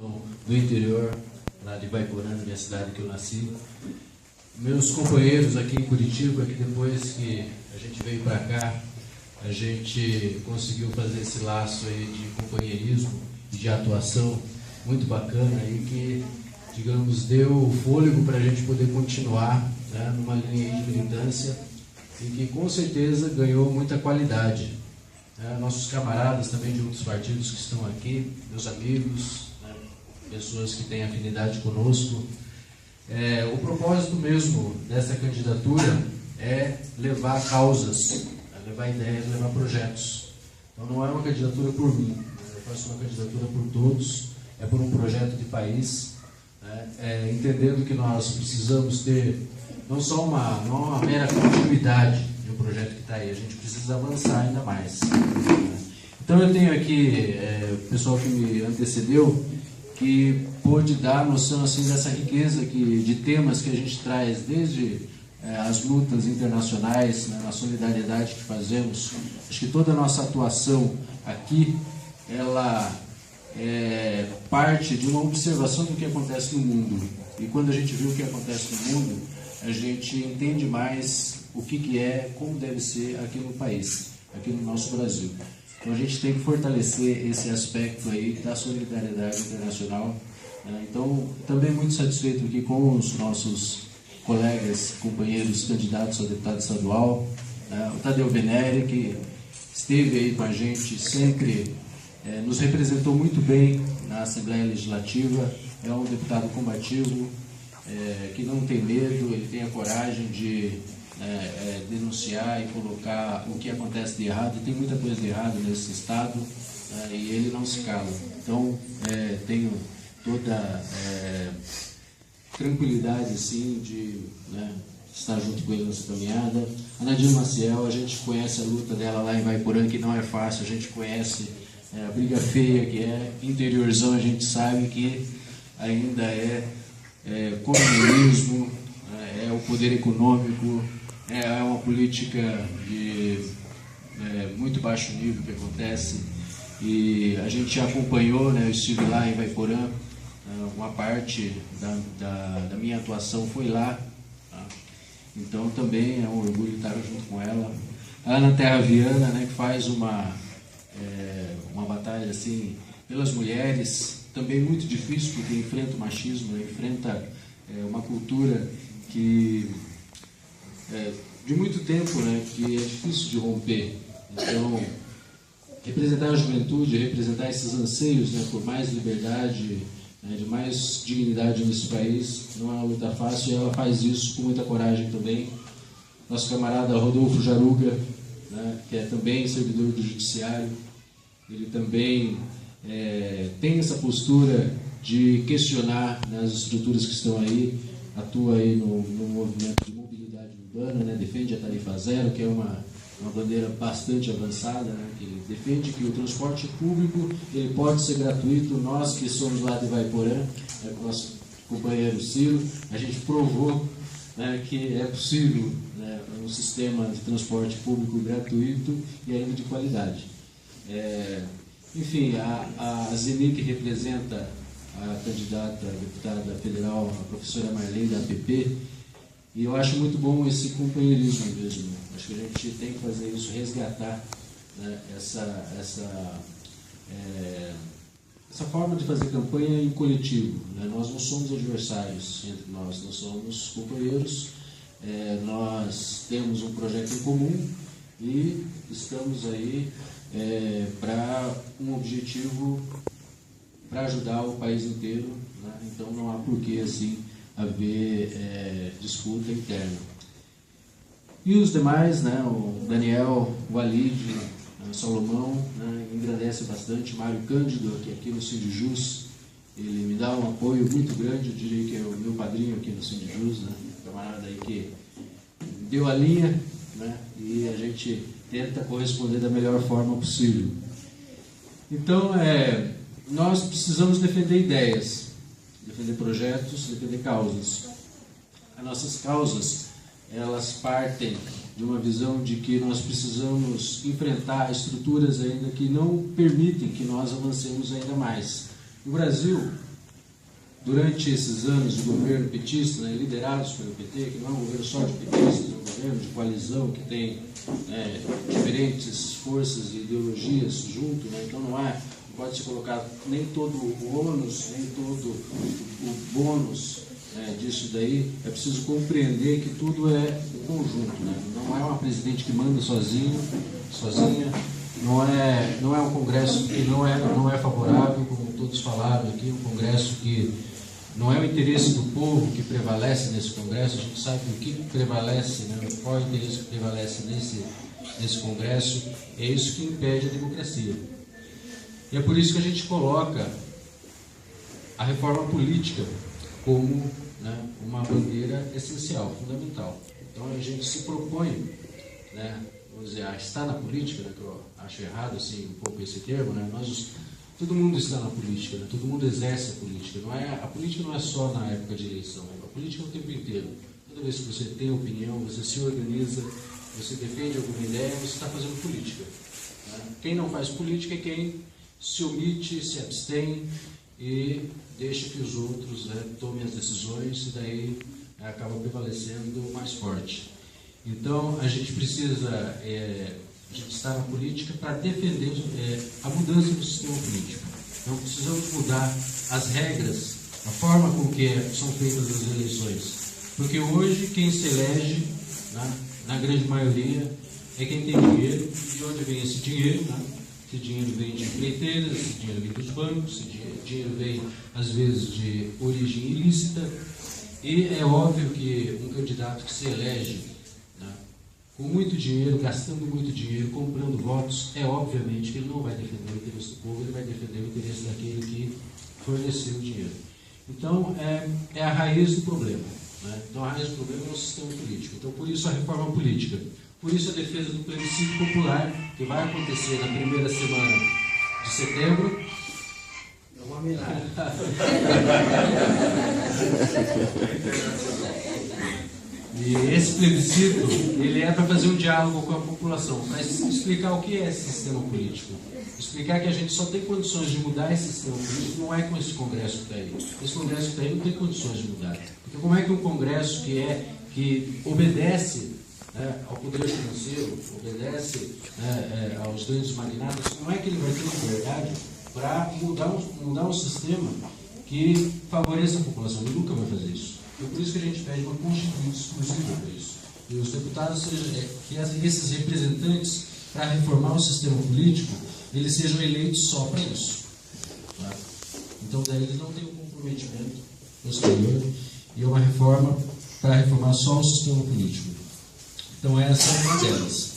do interior, lá de Ivaiporã, minha cidade que eu nasci. Meus companheiros aqui em Curitiba, que depois que a gente veio para cá, a gente conseguiu fazer esse laço aí de companheirismo e de atuação muito bacana aí que, digamos, deu fôlego para a gente poder continuar, né, numa linha de militância e que com certeza ganhou muita qualidade. Nossos camaradas também de outros partidos que estão aqui, meus amigos, né, pessoas que têm afinidade conosco. O propósito mesmo dessa candidatura é levar causas, levar ideias, levar projetos. Então não é uma candidatura por mim, eu faço uma candidatura por todos, é por um projeto de país, né, entendendo que nós precisamos ter não só uma mera continuidade de um projeto que está aí, a gente precisa avançar ainda mais. Então eu tenho aqui o pessoal que me antecedeu, que pôde dar noção assim, dessa riqueza de temas que a gente traz desde as lutas internacionais, né, na solidariedade que fazemos. Acho que toda a nossa atuação aqui, ela é parte de uma observação do que acontece no mundo. E quando a gente vê o que acontece no mundo, a gente entende mais o que é, como deve ser aqui no país, aqui no nosso Brasil. Então a gente tem que fortalecer esse aspecto aí da solidariedade internacional. Então, também muito satisfeito aqui com os nossos colegas, companheiros, candidatos a deputado estadual, o Tadeu Venere, que esteve aí com a gente, sempre nos representou muito bem na Assembleia Legislativa, é um deputado combativo, que não tem medo, ele tem a coragem de denunciar e colocar o que acontece de errado, e tem muita coisa de errado nesse estado, e ele não se cala. Então, tenho toda tranquilidade assim, de estar junto com ele nessa caminhada. A Nadir Maciel, a gente conhece a luta dela lá em Ivaiporã, que não é fácil, a gente conhece a briga feia que é, interiorzão a gente sabe que ainda colonialismo, é o poder econômico, é uma política de muito baixo nível que acontece, e a gente acompanhou, eu estive lá em Ivaiporã, uma parte da minha atuação foi lá, tá? Então também é um orgulho estar junto com ela. A Ana Terra Viana, que faz uma batalha assim, pelas mulheres, também muito difícil, porque enfrenta o machismo, enfrenta uma cultura que de muito tempo, que é difícil de romper. Então, representar a juventude, representar esses anseios por mais liberdade, de mais dignidade nesse país, não é uma luta fácil, e ela faz isso com muita coragem também. Nosso camarada Rodolfo Jaruga, que é também servidor do Judiciário, ele também tem essa postura de questionar as estruturas que estão aí, atua aí no movimento de mobilidade urbana, defende a tarifa zero, que é uma bandeira bastante avançada, que defende que o transporte público ele pode ser gratuito. Nós que somos lá de Ivaiporã, com o nosso companheiro Ciro, a gente provou que é possível um sistema de transporte público gratuito e ainda de qualidade. Enfim, a Zeni, que representa a candidata a deputada federal, a professora Marlene, da APP, e eu acho muito bom esse companheirismo mesmo. Acho que a gente tem que fazer isso, resgatar essa forma de fazer campanha em coletivo. Nós não somos adversários entre nós somos companheiros, nós temos um projeto em comum e estamos aí para um objetivo, para ajudar o país inteiro, então não há porquê assim haver disputa interna. E os demais, o Daniel, o Walid, o Salomão, engrandece bastante. Mário Cândido, que aqui no Sindijus, ele me dá um apoio muito grande, eu diria que é o meu padrinho aqui no Sindijus, camarada aí que deu a linha, e a gente tenta corresponder da melhor forma possível. Então, nós precisamos defender ideias, defender projetos, defender causas. As nossas causas, elas partem de uma visão de que nós precisamos enfrentar estruturas ainda que não permitem que nós avancemos ainda mais. O Brasil, durante esses anos de governo petista, né, liderados pelo PT, que não é um governo só de petistas, é um governo de coalizão que tem diferentes forças e ideologias junto, né, então não pode se colocar nem todo o ônus, nem todo o bônus disso daí. É preciso compreender que tudo é um conjunto, né? Não é uma presidente que manda sozinha, não é um congresso que não é favorável, como todos falaram aqui, um congresso que não é o interesse do povo que prevalece nesse congresso. A gente sabe o que prevalece, né? Qual é o interesse que prevalece nesse congresso, é isso que impede a democracia. E é por isso que a gente coloca a reforma política como, né, uma bandeira essencial, fundamental. Então a gente se propõe, né, vamos dizer, a estar na política, né, que eu acho errado assim, um pouco esse termo, né, todo mundo está na política, né, todo mundo exerce a política. A política não é só na época de eleição, a política é o tempo inteiro. Toda vez que você tem opinião, você se organiza, você defende alguma ideia, você está fazendo política. Né? Quem não faz política é quem se omite, se abstém e deixa que os outros, né, tomem as decisões, e daí acaba prevalecendo mais forte. Então, a gente precisa estar na política para defender a mudança do sistema político. Então, precisamos mudar as regras, a forma com que são feitas as eleições. Porque hoje, quem se elege, né, na grande maioria, é quem tem dinheiro. E de onde vem esse dinheiro? Né? Esse dinheiro vem de empreiteiras, esse dinheiro vem dos bancos, esse dinheiro vem, às vezes, de origem ilícita. E é óbvio que um candidato que se elege, né, com muito dinheiro, gastando muito dinheiro, comprando votos, obviamente que ele não vai defender o interesse do povo, ele vai defender o interesse daquele que forneceu o dinheiro. Então, é a raiz do problema. Né? Então, a raiz do problema é o sistema político. Então, por isso a reforma política. Por isso a defesa do plebiscito popular, que vai acontecer na primeira semana de setembro. É uma miragem. E esse plebiscito, ele é para fazer um diálogo com a população, para explicar o que é esse sistema político. Explicar que a gente só tem condições de mudar esse sistema político não é com esse congresso que está aí. Esse congresso que está aí não tem condições de mudar. Porque como é que um congresso que obedece, né, ao poder financeiro, obedece, né, aos grandes magnatas, como é que ele vai ter liberdade para mudar um sistema que favoreça a população? Ele nunca vai fazer isso. É por isso que a gente pede uma constituinte exclusiva para isso. E os deputados, que esses representantes, para reformar o sistema político, eles sejam eleitos só para isso. Tá? Então, daí eles não têm um comprometimento posterior, e é uma reforma para reformar só o sistema político. Então, essa é uma delas.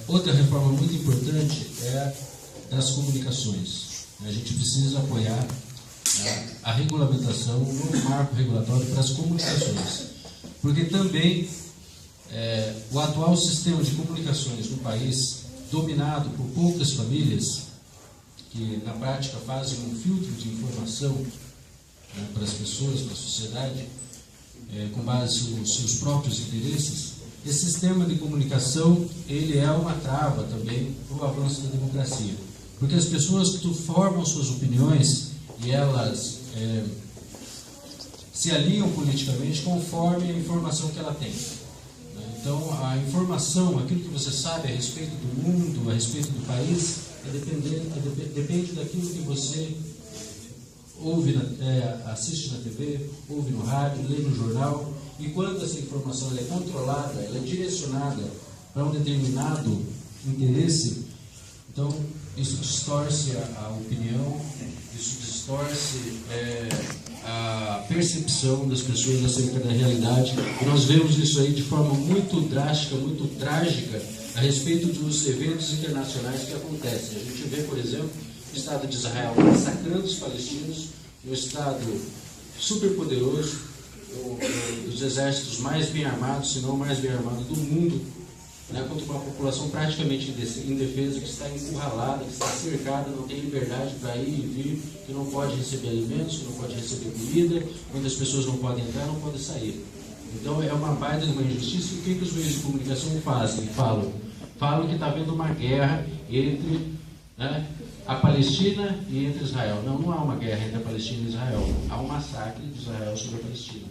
Outra reforma muito importante é das comunicações. A gente precisa apoiar a regulamentação, o novo marco regulatório para as comunicações. Porque também o atual sistema de comunicações no país, dominado por poucas famílias, que na prática fazem um filtro de informação, né, para as pessoas, para a sociedade, com base nos seus próprios interesses, esse sistema de comunicação, ele é uma trava também para o avanço da democracia. Porque as pessoas que formam suas opiniões e elas se alinham politicamente conforme a informação que ela tem. Então, a informação, aquilo que você sabe a respeito do mundo, a respeito do país, depende daquilo que você ouve, assiste na TV, ouve no rádio, lê no jornal. E quando essa informação ela é controlada, ela é direcionada para um determinado interesse, então isso distorce a opinião, isso distorce a percepção das pessoas acerca da realidade. E nós vemos isso aí de forma muito drástica, muito trágica, a respeito dos eventos internacionais que acontecem. A gente vê, por exemplo, o Estado de Israel massacrando os palestinos, um Estado superpoderoso, dos exércitos mais bem armados, se não mais bem armado do mundo, né, contra uma população praticamente indefesa, que está encurralada, que está cercada, não tem liberdade para ir e vir, que não pode receber alimentos, que não pode receber comida, muitas pessoas não podem entrar, não podem sair. Então é uma baita de uma injustiça. E o que os meios de comunicação fazem? Falam que está havendo uma guerra entre, né, a Palestina e entre Israel. Não, não há uma guerra entre a Palestina e Israel. Há um massacre de Israel sobre a Palestina.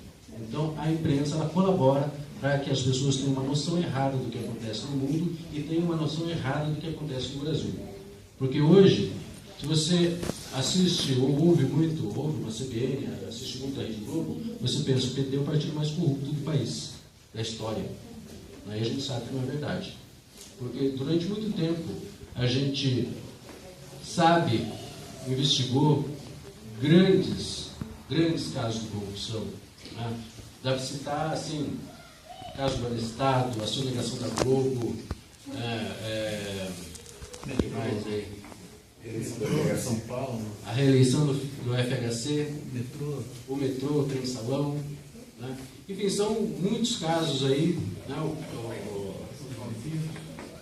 Então, a imprensa ela colabora para que as pessoas tenham uma noção errada do que acontece no mundo e tenham uma noção errada do que acontece no Brasil. Porque hoje, se você assiste ou ouve uma CBN, assiste muito a Rede Globo, você pensa que o PT é o partido mais corrupto do país, da história. Aí a gente sabe que não é verdade. Porque durante muito tempo a gente sabe, investigou grandes casos de corrupção. Né? Dá para citar, assim, caso do Estado, a sonegação da Globo, o que mais aí? São Paulo. A reeleição do FHC, Metrô. o metrô, o trem-salão. Né? Enfim, são muitos casos aí, né?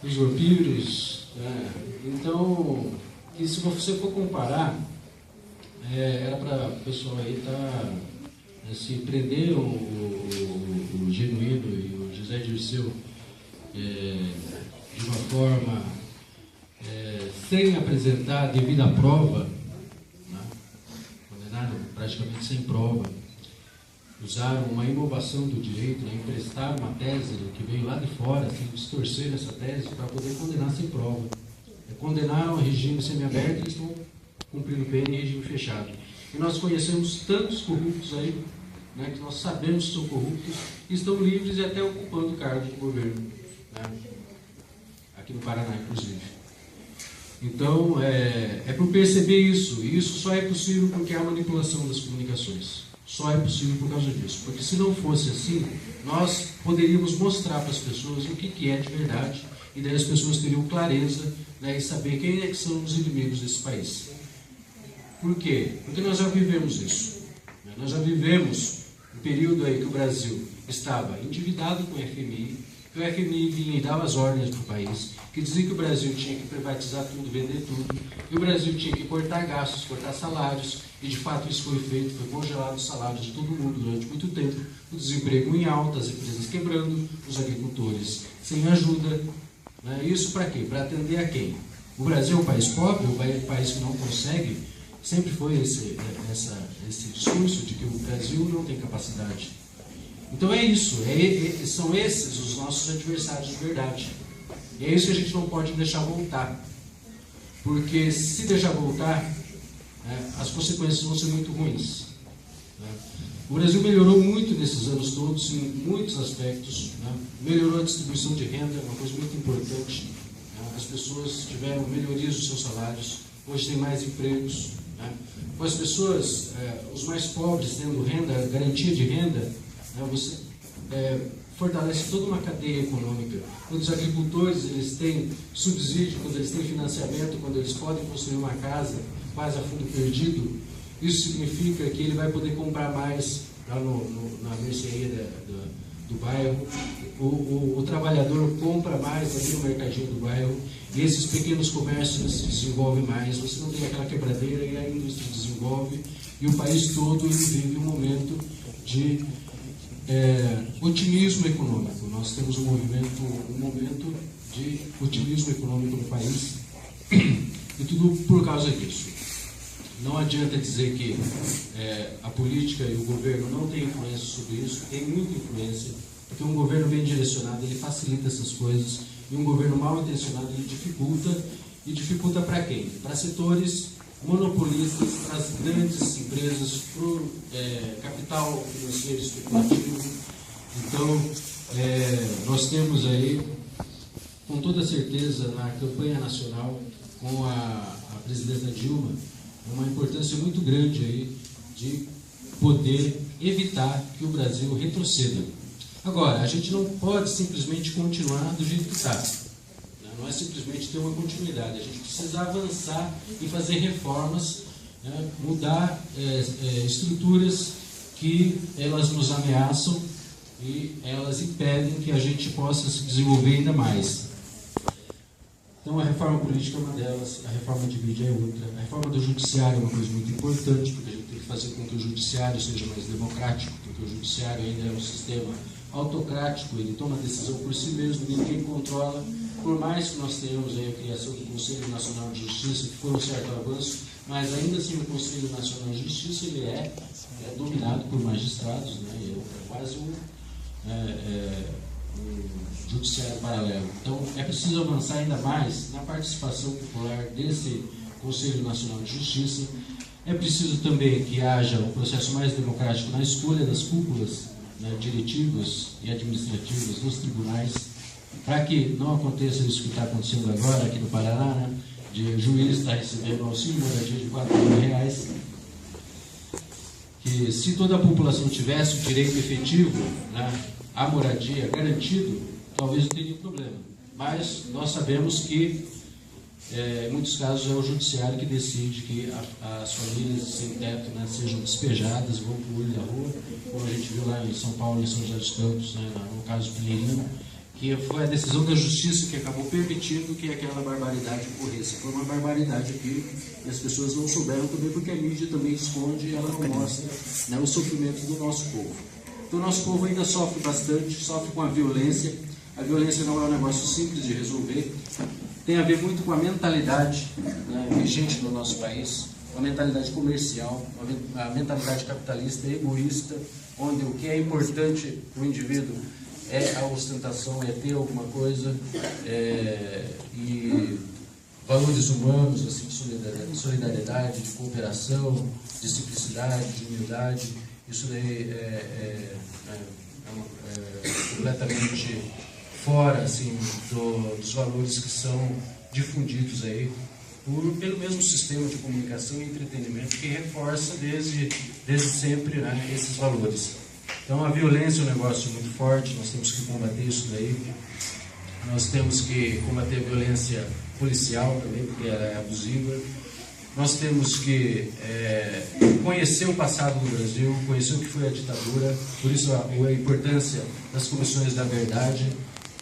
Os vampiros. Né? Então, e se você for comparar, era para o pessoal aí se prender o Genuíno e o José Dirceu de uma forma sem apresentar a devida prova, né? Condenaram praticamente sem prova, usaram uma inovação do direito, né? Emprestaram uma tese que veio lá de fora, assim, distorceram essa tese para poder condenar sem prova. Condenaram o regime semiaberto e estão cumprindo pena em regime fechado. E nós conhecemos tantos corruptos aí, né, que nós sabemos que são corruptos, e estão livres e até ocupando cargos de governo, né, aqui no Paraná, inclusive. Então, é por perceber isso, e isso só é possível porque há manipulação das comunicações. Só é possível por causa disso. Porque se não fosse assim, nós poderíamos mostrar para as pessoas o que é de verdade, e daí as pessoas teriam clareza, né, e saber quem é que são os inimigos desse país. Por quê? Porque nós já vivemos isso. Né? Nós já vivemos um período aí que o Brasil estava endividado com o FMI, que o FMI vinha e dava as ordens para o país, que dizia que o Brasil tinha que privatizar tudo, vender tudo, e o Brasil tinha que cortar gastos, cortar salários, e de fato isso foi feito, foi congelado os salários de todo mundo durante muito tempo, o desemprego em alta, as empresas quebrando, os agricultores sem ajuda. Né? Isso para quê? Para atender a quem? O Brasil é um país pobre, um país que não consegue. Sempre foi esse discurso de que o Brasil não tem capacidade. Então é isso, são esses os nossos adversários de verdade. E é isso que a gente não pode deixar voltar. Porque se deixar voltar, né, as consequências vão ser muito ruins. Né? O Brasil melhorou muito nesses anos todos, em muitos aspectos. Né? Melhorou a distribuição de renda, uma coisa muito importante. Né? As pessoas tiveram melhorias dos seus salários, hoje tem mais empregos. Né? Com as pessoas, os mais pobres tendo renda, garantia de renda, né? Você fortalece toda uma cadeia econômica. Quando os agricultores eles têm subsídio, quando eles têm financiamento, quando eles podem construir uma casa quase a fundo perdido, isso significa que ele vai poder comprar mais lá na mercearia do bairro. O trabalhador compra mais ali no mercadinho do bairro, e esses pequenos comércios se desenvolvem mais, você não tem aquela quebradeira e a indústria desenvolve, e o país todo ele vive um momento de otimismo econômico. Nós temos um momento de otimismo econômico no país, e tudo por causa disso. Não adianta dizer que a política e o governo não têm influência sobre isso, tem muita influência, porque um governo bem direcionado, ele facilita essas coisas, e um governo mal intencionado, ele dificulta, e dificulta para quem? Para setores monopolistas, para as grandes empresas, para o capital financeiro especulativo. Então, nós temos aí, com toda certeza, na campanha nacional, com a presidenta Dilma, uma importância muito grande aí de poder evitar que o Brasil retroceda. Agora, a gente não pode simplesmente continuar do jeito que está. Não é simplesmente ter uma continuidade. A gente precisa avançar e fazer reformas, né, mudar estruturas que elas nos ameaçam e elas impedem que a gente possa se desenvolver ainda mais. Então, a reforma política é uma delas, a reforma de mídia é outra, a reforma do judiciário é uma coisa muito importante, porque a gente tem que fazer com que o judiciário seja mais democrático, porque o judiciário ainda é um sistema autocrático, ele toma decisão por si mesmo, ninguém controla, por mais que nós tenhamos aí a criação do Conselho Nacional de Justiça, que foi um certo avanço, mas ainda assim o Conselho Nacional de Justiça ele é dominado por magistrados, né? É quase um judiciário paralelo. Então é preciso avançar ainda mais na participação popular desse Conselho Nacional de Justiça. É preciso também que haja um processo mais democrático na escolha das cúpulas, né, diretivas e administrativas dos tribunais, para que não aconteça isso que está acontecendo agora aqui no Paraná, né, de juiz estar recebendo auxílio moradia de R$4.000, que se toda a população tivesse o direito efetivo, né, à moradia garantido, talvez não teria problema. Mas nós sabemos que em muitos casos é o judiciário que decide que as famílias sem teto, né, sejam despejadas, vão para o olho da rua, como a gente viu lá em São Paulo, em São José dos Campos, né, no caso Pinheirinho, que foi a decisão da justiça que acabou permitindo que aquela barbaridade ocorresse. Foi uma barbaridade que as pessoas não souberam também, porque a mídia também esconde e ela não mostra, né, o sofrimento do nosso povo. Então o nosso povo ainda sofre bastante, sofre com a violência. A violência não é um negócio simples de resolver. Tem a ver muito com a mentalidade, né, vigente no nosso país, a mentalidade comercial, a mentalidade capitalista, egoísta, onde o que é importante para o indivíduo é a ostentação, é ter alguma coisa, e valores humanos, assim, de solidariedade, de cooperação, de simplicidade, de humildade. Isso daí é completamente fora, assim, dos valores que são difundidos aí pelo mesmo sistema de comunicação e entretenimento que reforça desde sempre, né, esses valores. Então a violência é um negócio muito forte, nós temos que combater isso daí. Nós temos que combater a violência policial também, porque ela é abusiva. Nós temos que conhecer o passado do Brasil, conhecer o que foi a ditadura, por isso a importância das comissões da verdade.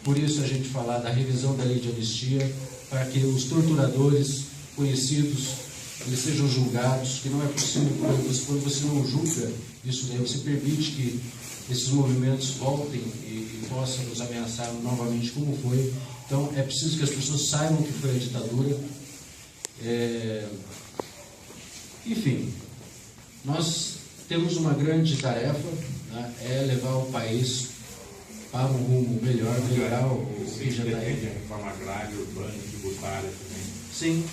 Por isso a gente falar da revisão da lei de anistia, para que os torturadores conhecidos eles sejam julgados, que não é possível, quando você não julga isso daí, você permite que esses movimentos voltem e possam nos ameaçar novamente como foi. Então é preciso que as pessoas saibam o que foi a ditadura. Enfim, nós temos uma grande tarefa, né, é levar o país para um rumo melhor, melhorar o que já está aí. Reforma agrária, urbana, tributária também. Sim,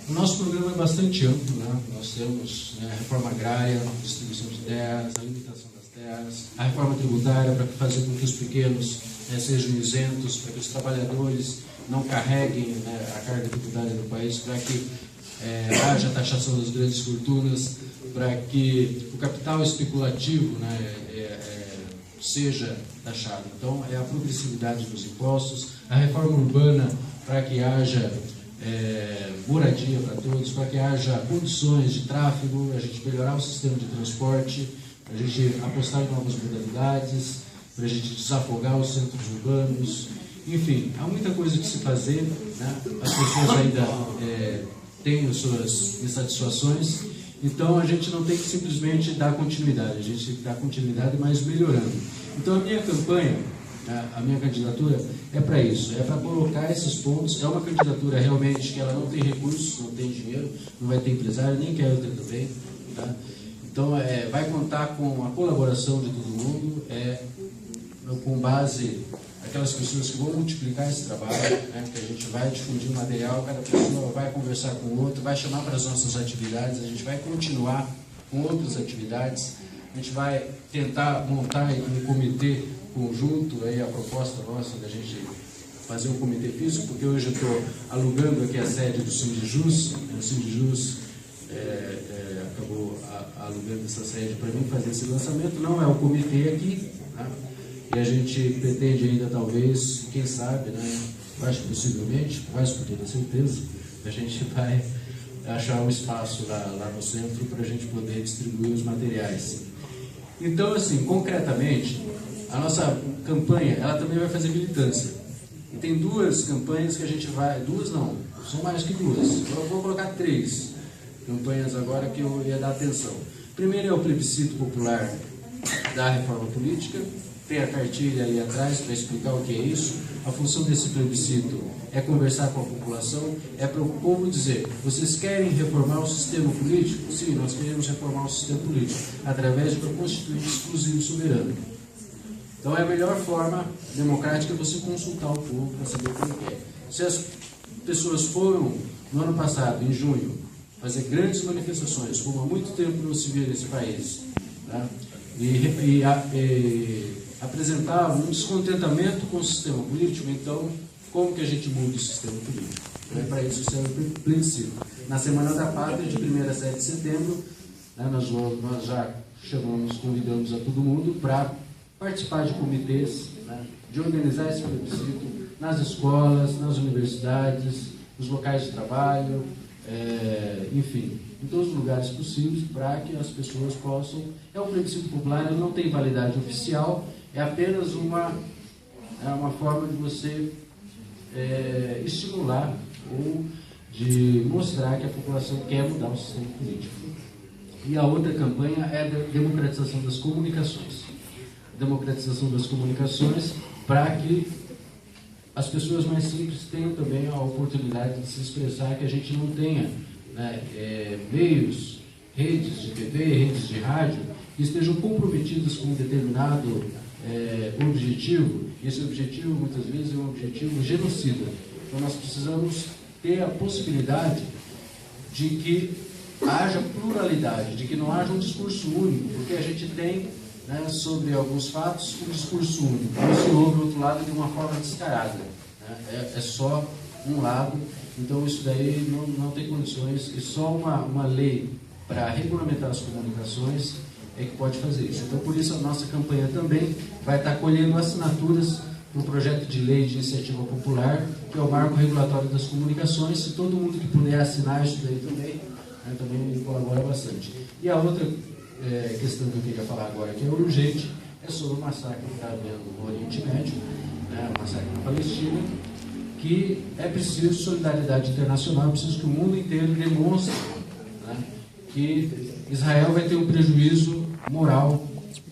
o nosso programa é bastante amplo, né? Nós temos, né, reforma agrária, distribuição de terras, a limitação das terras, a reforma tributária para fazer com que os pequenos, né, sejam isentos, para que os trabalhadores não carreguem, né, a carga tributária do país, para que haja taxação das grandes fortunas, para que o capital especulativo, né, seja taxado. Então, é a progressividade dos impostos, a reforma urbana para que haja moradia para todos, para que haja condições de tráfego, a gente melhorar o sistema de transporte, a gente apostar em novas modalidades, para a gente desafogar os centros urbanos. Enfim, há muita coisa que se fazer, né? As pessoas ainda têm as suas insatisfações, então a gente não tem que simplesmente dar continuidade, a gente tem que dar continuidade, mas melhorando. Então a minha campanha, a minha candidatura é para isso, é para colocar esses pontos. É uma candidatura realmente que ela não tem recursos, não tem dinheiro, não vai ter empresário, nem quero ter também, tá? Então vai contar com a colaboração de todo mundo, com base aquelas pessoas que vão multiplicar esse trabalho, né, que a gente vai difundir o material, cada pessoa vai conversar com o outro, vai chamar para as nossas atividades, a gente vai continuar com outras atividades, a gente vai tentar montar um comitê conjunto, aí a proposta nossa da gente fazer um comitê físico, porque hoje eu estou alugando aqui a sede do Sindijus, o Sindijus acabou alugando essa sede para mim fazer esse lançamento, não é o comitê aqui, né? E a gente pretende ainda, talvez, quem sabe, né, acho que possivelmente, quase com toda certeza, a gente vai achar um espaço lá no centro para a gente poder distribuir os materiais. Então, assim, concretamente, a nossa campanha, ela também vai fazer militância. E tem duas campanhas que a gente vai... Duas não, são mais que duas. Eu vou colocar 3 campanhas agora que eu ia dar atenção. Primeiro é o plebiscito popular da reforma política. Tem a cartilha aí atrás para explicar o que é isso. a função desse plebiscito é conversar com a população, é para o povo dizer: vocês querem reformar o sistema político? Sim, nós queremos reformar o sistema político através de uma constituinte exclusiva e soberana. Então é a melhor forma democrática você consultar o povo para saber como é. Se as pessoas foram, no ano passado, em junho, fazer grandes manifestações, como há muito tempo não se via nesse país, tá? e apresentavam um descontentamento com o sistema político, então como que a gente muda o sistema político? Para isso serve o plebiscito. Na Semana da Pátria, de 1º a 7 de setembro, né, nós já convidamos a todo mundo para participar de comitês, né, de organizar esse plebiscito nas escolas, nas universidades, nos locais de trabalho, enfim, em todos os lugares possíveis, para que as pessoas possam... É um plebiscito popular, ele não tem validade oficial, é apenas uma forma de você estimular ou de mostrar que a população quer mudar o sistema político. E a outra campanha é a democratização das comunicações. Democratização das comunicações para que as pessoas mais simples tenham também a oportunidade de se expressar, que a gente não tenha, né, meios, redes de TV, redes de rádio, que estejam comprometidas com um determinado objetivo, e esse objetivo muitas vezes é um objetivo genocida. Então nós precisamos ter a possibilidade de que haja pluralidade, de que não haja um discurso único, porque a gente tem, né, sobre alguns fatos, um discurso único. Não se ouve o outro lado de uma forma descarada. Né? É só um lado. Então isso daí não tem condições, e só uma lei para regulamentar as comunicações é que pode fazer isso. Então por isso a nossa campanha também vai estar colhendo assinaturas para o projeto de lei de iniciativa popular, que é o Marco Regulatório das Comunicações. Se todo mundo que puder assinar isso daí também, né, também colabora bastante. E a outra questão que eu queria falar agora, que é urgente, é sobre o massacre que está havendo no Oriente Médio, né, o massacre na Palestina, que é preciso solidariedade internacional, é preciso que o mundo inteiro demonstre, né, que Israel vai ter um prejuízo moral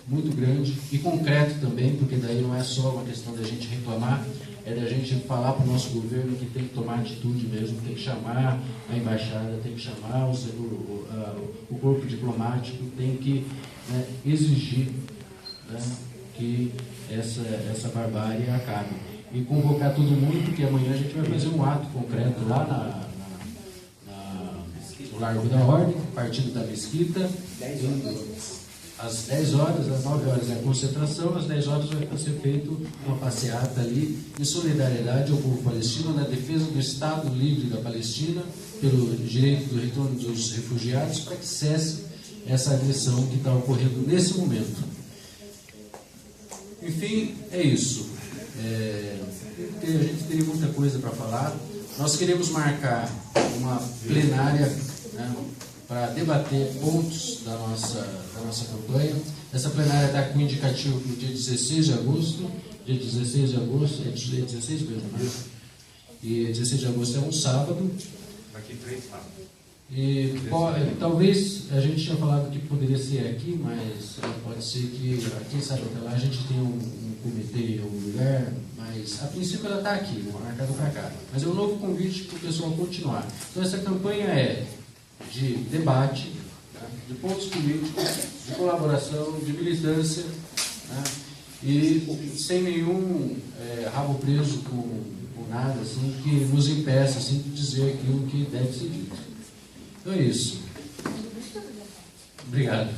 muito grande e concreto também, porque daí não é só uma questão da gente reclamar, é da gente falar para o nosso governo que tem que tomar atitude mesmo, tem que chamar a embaixada, tem que chamar o corpo diplomático, tem que, né, exigir, né, que essa barbárie acabe. E convocar todo mundo, porque amanhã a gente vai fazer um ato concreto lá no Largo da Ordem, partindo da Mesquita. Às 10 horas, às 9 horas é a concentração, às 10 horas vai ser feito uma passeata ali, em solidariedade ao povo palestino, na defesa do Estado livre da Palestina, pelo direito do retorno dos refugiados, para que cesse essa agressão que está ocorrendo nesse momento. Enfim, é isso. A gente teria muita coisa para falar. Nós queremos marcar uma plenária, né, para debater pontos da nossa campanha. Essa plenária está com indicativo para o dia 16 de agosto. Dia 16 de agosto, é dia 16 mesmo, né? E 16 de agosto é um sábado. Daqui 3 sábados. E talvez a gente tinha falado que poderia ser aqui, mas pode ser que, quem sabe até lá, a gente tenha um comitê em algum lugar, mas a princípio ela está aqui, marcada para cá. Mas é um novo convite para o pessoal continuar. Então essa campanha é de debate, tá, de pontos políticos, de colaboração, de militância, tá, e sem nenhum rabo preso com nada assim, que nos impeça assim, de dizer aquilo que deve ser dito. Então é isso. Obrigado.